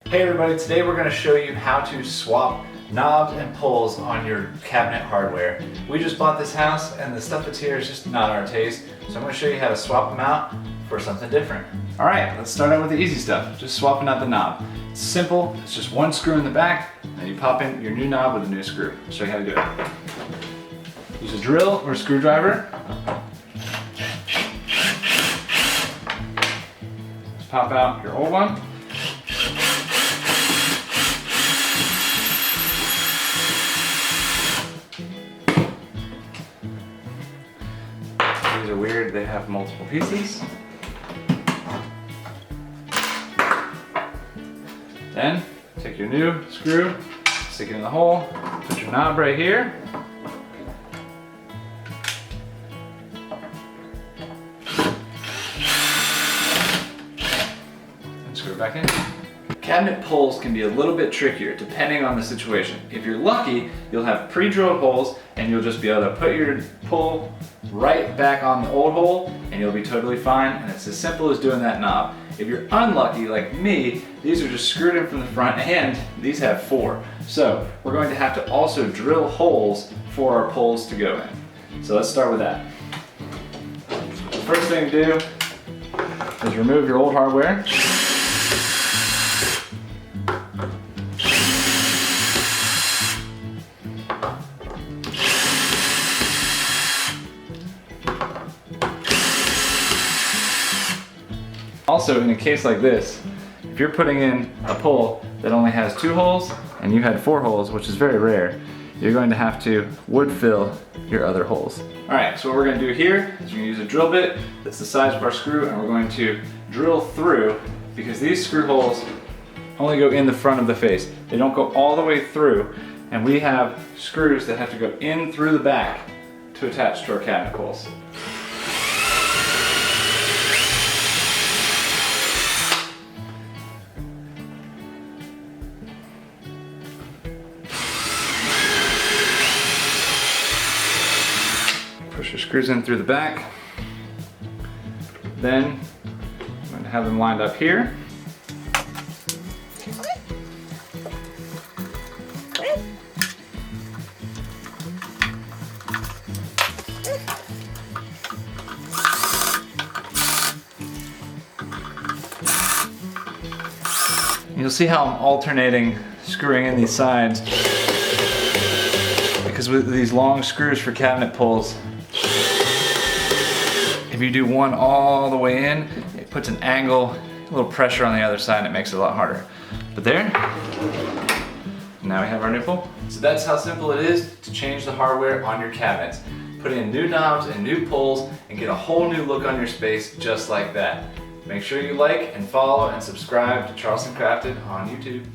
Hey everybody, today we're going to show you how to swap knobs and pulls on your cabinet hardware. We just bought this house and the stuff that's here is just not our taste, so I'm going to show you how to swap them out for something different. Alright, let's start out with the easy stuff, just swapping out the knob. It's simple, it's just one screw in the back, and you pop in your new knob with a new screw. I'll show you how to do it. Use a drill or a screwdriver. Just pop out your old one. These are weird, they have multiple pieces. Then, take your new screw, stick it in the hole, put your knob right here. And screw it back in. Cabinet pulls can be a little bit trickier depending on the situation. If you're lucky, you'll have pre-drilled holes and you'll just be able to put your pull right back on the old hole and you'll be totally fine, and it's as simple as doing that knob. If you're unlucky like me, these are just screwed in from the front and these have 4. So we're going to have to also drill holes for our pulls to go in. So let's start with that. The first thing to do is remove your old hardware. Also, in a case like this, if you're putting in a pull that only has 2 holes and you had 4 holes, which is very rare, you're going to have to wood fill your other holes. Alright, so what we're going to do here is we're going to use a drill bit that's the size of our screw, and we're going to drill through, because these screw holes only go in the front of the face. They don't go all the way through, and we have screws that have to go in through the back to attach to our cabinet pulls. Push your screws in through the back. Then I'm going to have them lined up here. You'll see how I'm alternating screwing in these sides, because with these long screws for cabinet pulls, if you do one all the way in, it puts an angle, a little pressure on the other side, and it makes it a lot harder. But there, now we have our new pull. So that's how simple it is to change the hardware on your cabinets. Put in new knobs and new pulls and get a whole new look on your space just like that. Make sure you like and follow and subscribe to Charleston Crafted on YouTube.